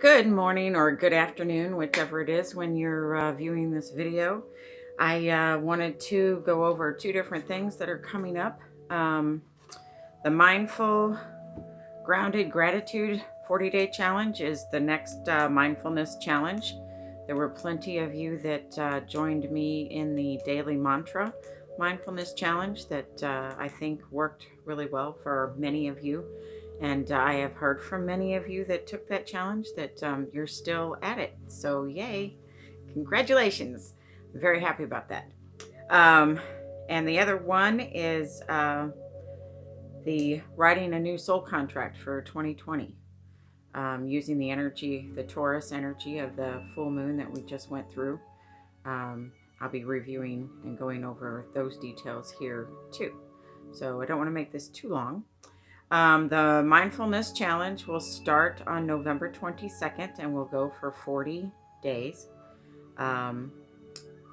Good morning or good afternoon, whichever it is when you're viewing this video. I wanted to go over two different things that are coming up. Um, the Mindful Grounded Gratitude 40-day challenge is the next mindfulness challenge. There were plenty of you that joined me in the daily mantra mindfulness challenge that I think worked really well for many of you. And I have heard from many of you that took that challenge that you're still at it. So, yay! Congratulations. I'm very happy about that. Um, and the other one is the writing a new soul contract for 2020, using the energy, the Taurus energy of the full moon that we just went through. I'll be reviewing and going over those details here too. So I don't want to make this too long. The mindfulness challenge will start on November 22nd and will go for 40 days.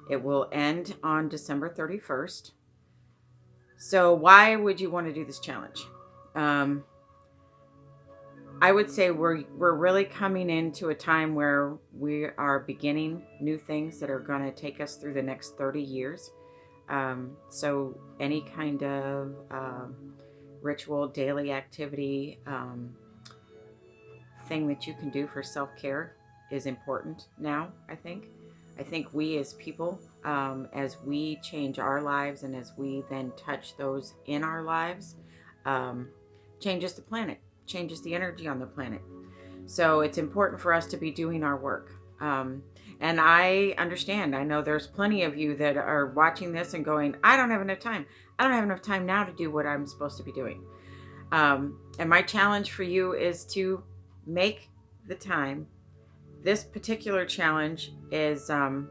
It will end on December 31st. So why would you want to do this challenge? I would say we're really coming into a time where we are beginning new things that are going to take us through the next 30 years. So any kind of ritual, daily activity, thing that you can do for self-care is important now, I think. I think we as people, as we change our lives and as we then touch those in our lives, changes the planet, changes the energy on the planet. So it's important for us to be doing our work. And I understand. I know there's plenty of you that are watching this and going, I don't have enough time. I don't have enough time now to do what I'm supposed to be doing. And my challenge for you is to make the time. This particular challenge is gonna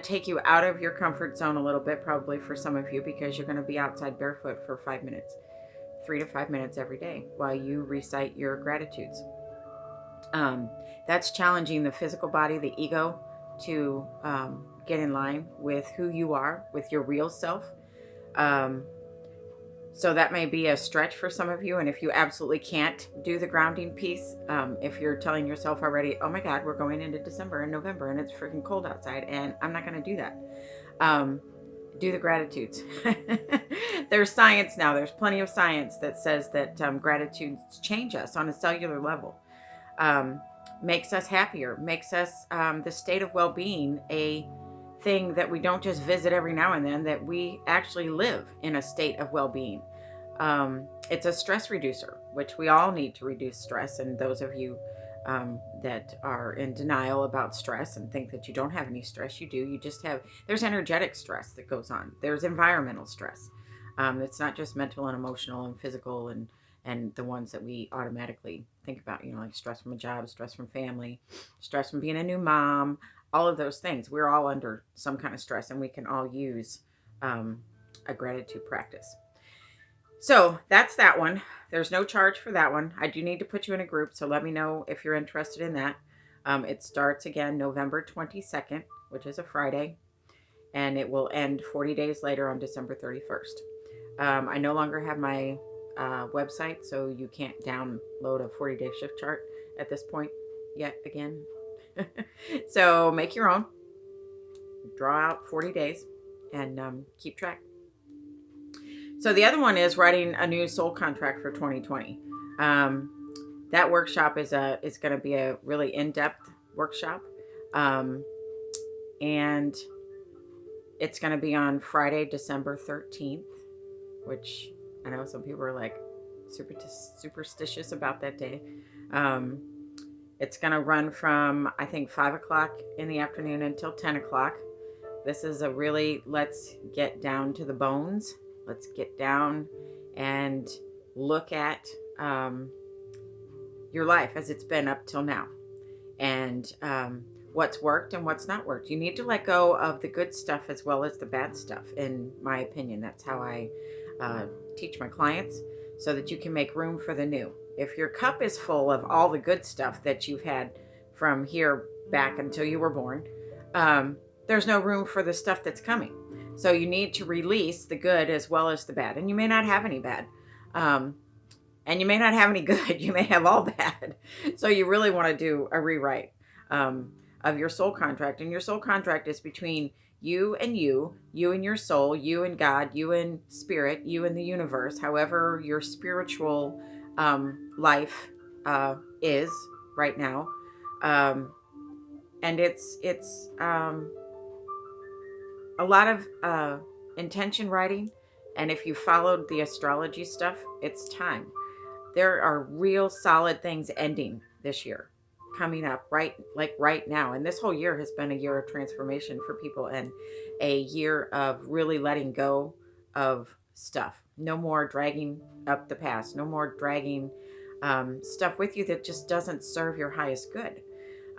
take you out of your comfort zone a little bit, probably for some of you, because you're gonna be outside barefoot for 5 minutes, 3 to 5 minutes every day while you recite your gratitudes. That's challenging the physical body, the ego, to get in line with who you are, with your real self. So that may be a stretch for some of you. And if you absolutely can't do the grounding piece, if you're telling yourself already, oh my God, we're going into December and November and it's freaking cold outside and I'm not going to do that. Do the gratitudes. There's science now. There's plenty of science that says that gratitudes change us on a cellular level, makes us happier, makes us the state of well-being a thing that we don't just visit every now and then, that we actually live in a state of well-being. It's a stress reducer, which we all need to reduce stress. And those of you that are in denial about stress and think that you don't have any stress, you do. You just have, there's energetic stress that goes on. There's environmental stress. It's not just mental and emotional and physical and the ones that we automatically think about, like stress from a job, stress from family, stress from being a new mom, all of those things. We're all under some kind of stress and we can all use a gratitude practice. So that's that one. There's no charge for that one. I do need to put you in a group, so let me know if you're interested in that. It starts again November 22nd, which is a Friday, and it will end 40 days later on December 31st. I no longer have my website, so you can't download a 40-day shift chart at this point yet again. So make your own. Draw out 40 days and keep track. So the other one is writing a new soul contract for 2020. That workshop is going to be a really in-depth workshop, and it's going to be on Friday, December 13th, which I know some people are like superstitious about that day. It's going to run from, I think, 5 o'clock in the afternoon until 10 o'clock. This is a really, let's get down to the bones. Let's get down and look at your life as it's been up till now, and what's worked and what's not worked. You need to let go of the good stuff as well as the bad stuff, in my opinion. That's how I teach my clients, so that you can make room for the new. If your cup is full of all the good stuff that you've had from here back until you were born, there's no room for the stuff that's coming. So you need to release the good as well as the bad. And you may not have any bad. And you may not have any good. You may have all bad. So you really want to do a rewrite of your soul contract. And your soul contract is between you and you and your soul, you and God, you and spirit, you and the universe, however your spiritual life is right now. And it's a lot of intention writing. And if you followed the astrology stuff, it's time. There are real solid things ending this year, coming up right now. And this whole year has been a year of transformation for people, and a year of really letting go of stuff. No more dragging up the past. No more dragging stuff with you that just doesn't serve your highest good.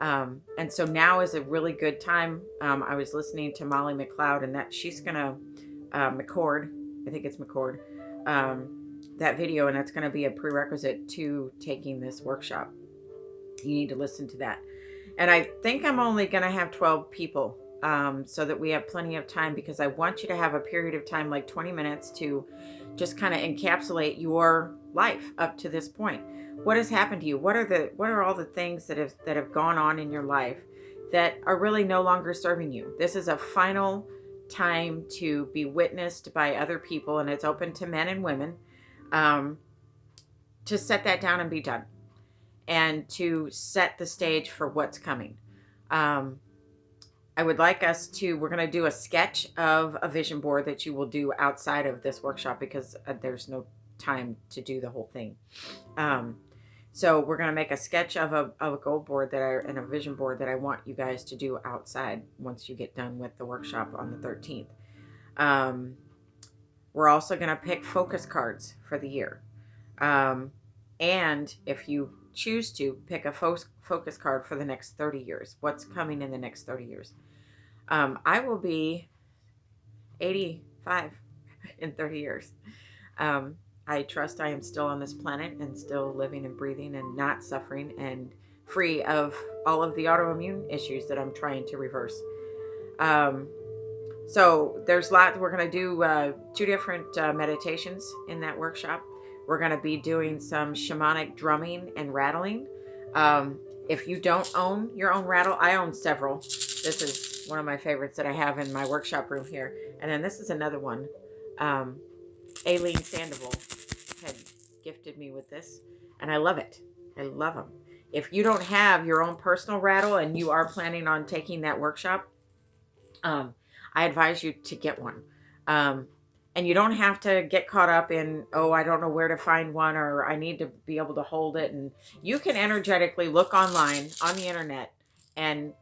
And so now is a really good time. I was listening to Molly McLeod, and that she's gonna McCord, I think it's McCord, that video, and that's going to be a prerequisite to taking this workshop. You need to listen to that. And I think I'm only going to have 12 people, so that we have plenty of time, because I want you to have a period of time, like 20 minutes, to just kind of encapsulate your life up to this point. What has happened to you? What are all the things that have gone on in your life that are really no longer serving you? This is a final time to be witnessed by other people, and it's open to men and women, to set that down and be done, and to set the stage for what's coming. I would like us to, we're going to do a sketch of a vision board that you will do outside of this workshop, because there's no time to do the whole thing. So we're going to make a sketch of a goal board and a vision board that I want you guys to do outside once you get done with the workshop on the 13th. We're also going to pick focus cards for the year. And if you choose to, pick a focus card for the next 30 years. What's coming in the next 30 years? I will be 85 in 30 years. I trust I am still on this planet and still living and breathing and not suffering and free of all of the autoimmune issues that I'm trying to reverse. So there's a lot. We're going to do 2 different meditations in that workshop. We're going to be doing some shamanic drumming and rattling. If you don't own your own rattle, I own several. This is one of my favorites that I have in my workshop room here. And then this is another one. Aileen Sandoval had gifted me with this, and I love it. I love them. If you don't have your own personal rattle and you are planning on taking that workshop, I advise you to get one. And you don't have to get caught up in, oh, I don't know where to find one, or I need to be able to hold it. And you can energetically look online on the internet and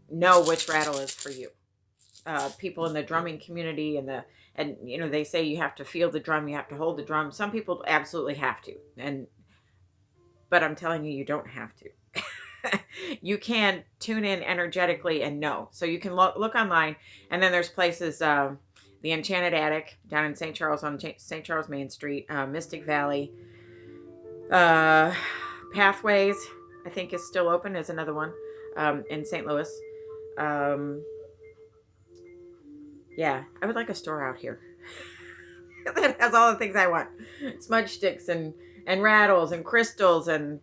know which rattle is for you. People in the drumming community and you know, they say you have to feel the drum, you have to hold the drum. Some people absolutely have to, but I'm telling you, you don't have to. You can tune in energetically and know. So you can look online, and then there's places, the Enchanted Attic down in St. Charles on St. Charles Main Street, Mystic Valley, Pathways, I think is still open, is another one, in St. Louis. Yeah, I would like a store out here that has all the things I want. Smudge sticks and rattles and crystals and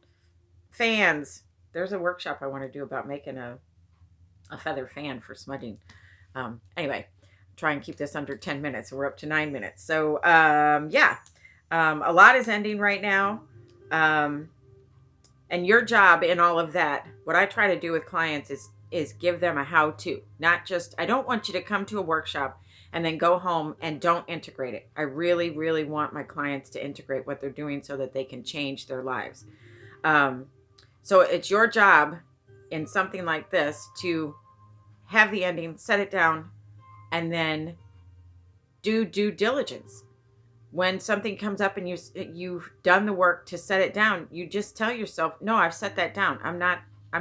fans. There's a workshop I want to do about making a feather fan for smudging. Anyway, try and keep this under 10 minutes. We're up to 9 minutes. So, yeah, a lot is ending right now. And your job in all of that, what I try to do with clients is give them a how-to. Not just, I don't want you to come to a workshop and then go home and don't integrate it. I really, really want my clients to integrate what they're doing so that they can change their lives. So it's your job in something like this to have the ending, set it down, and then do due diligence. When something comes up and you've done the work to set it down, you just tell yourself, no, I've set that down. I'm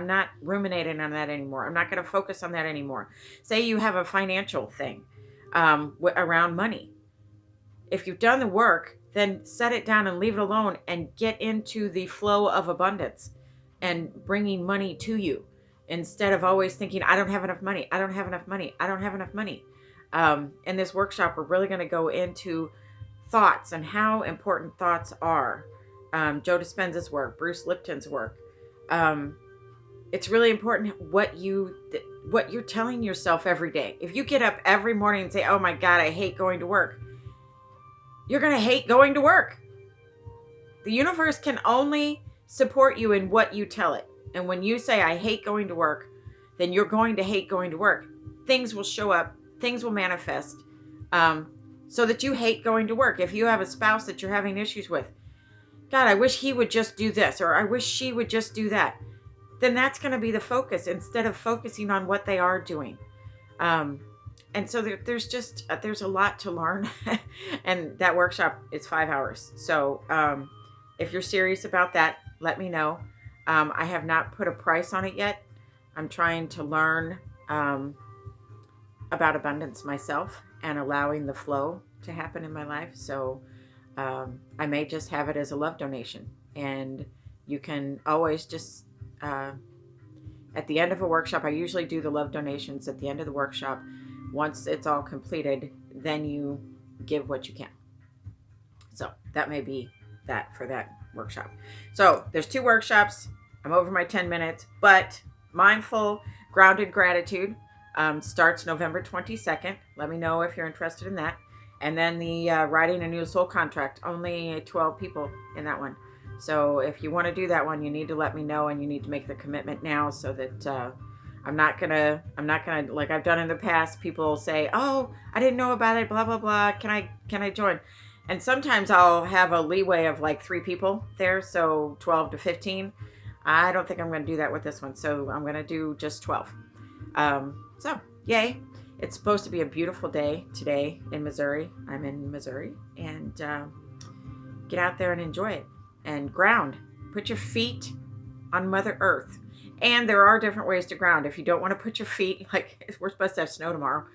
not ruminating on that anymore. I'm not going to focus on that anymore. Say you have a financial thing around money. If you've done the work, then set it down and leave it alone and get into the flow of abundance and bringing money to you, instead of always thinking, I don't have enough money. I don't have enough money. I don't have enough money. In this workshop, we're really going to go into thoughts and how important thoughts are Joe Dispenza's work, Bruce Lipton's work. It's really important what you're telling yourself every day. If you get up every morning and say, "Oh my God, I hate going to work," you're going to hate going to work. The universe can only support you in what you tell it. And when you say, "I hate going to work," then you're going to hate going to work. Things will show up, things will manifest, so that you hate going to work. If you have a spouse that you're having issues with, "God, I wish he would just do this," or "I wish she would just do that," then that's going to be the focus instead of focusing on what they are doing. And so there's a lot to learn. And that workshop is 5 hours. So if you're serious about that, let me know. I have not put a price on it yet. I'm trying to learn about abundance myself and allowing the flow to happen in my life. So I may just have it as a love donation. And you can always just, at the end of a workshop, I usually do the love donations at the end of the workshop. Once it's all completed, then you give what you can. So that may be that for that workshop. So there's 2 workshops. I'm over my 10 minutes, but Mindful Grounded Gratitude starts November 22nd. Let me know if you're interested in that. And then the Writing a New Soul Contract, only 12 people in that one. So if you want to do that one, you need to let me know, and you need to make the commitment now, so that I'm not gonna like I've done in the past. People say, "Oh, I didn't know about it, blah blah blah. Can I join?" And sometimes I'll have a leeway of like 3 people there, so 12 to 15. I don't think I'm going to do that with this one, so I'm going to do just 12. So yay! It's supposed to be a beautiful day today in Missouri. I'm in Missouri, and get out there and enjoy it and ground. Put your feet on Mother Earth. And there are different ways to ground. If you don't want to put your feet, like we're supposed to have snow tomorrow.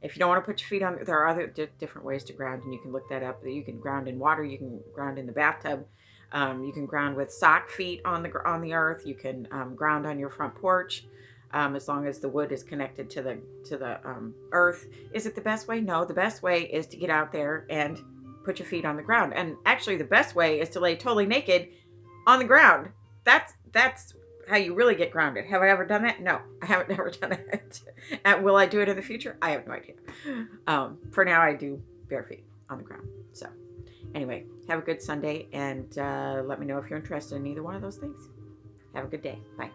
If you don't want to put your feet on, there are other different ways to ground, and you can look that up. You can ground in water. You can ground in the bathtub. You can ground with sock feet on the earth. You can ground on your front porch, as long as the wood is connected to the earth. Is it the best way? No, the best way is to get out there and put your feet on the ground. And actually, the best way is to lay totally naked on the ground. That's how you really get grounded. Have I ever done that? No, I haven't ever done it. And will I do it in the future? I have no idea. For now, I do bare feet on the ground. So anyway, have a good Sunday, and let me know if you're interested in either one of those things. Have a good day. Bye.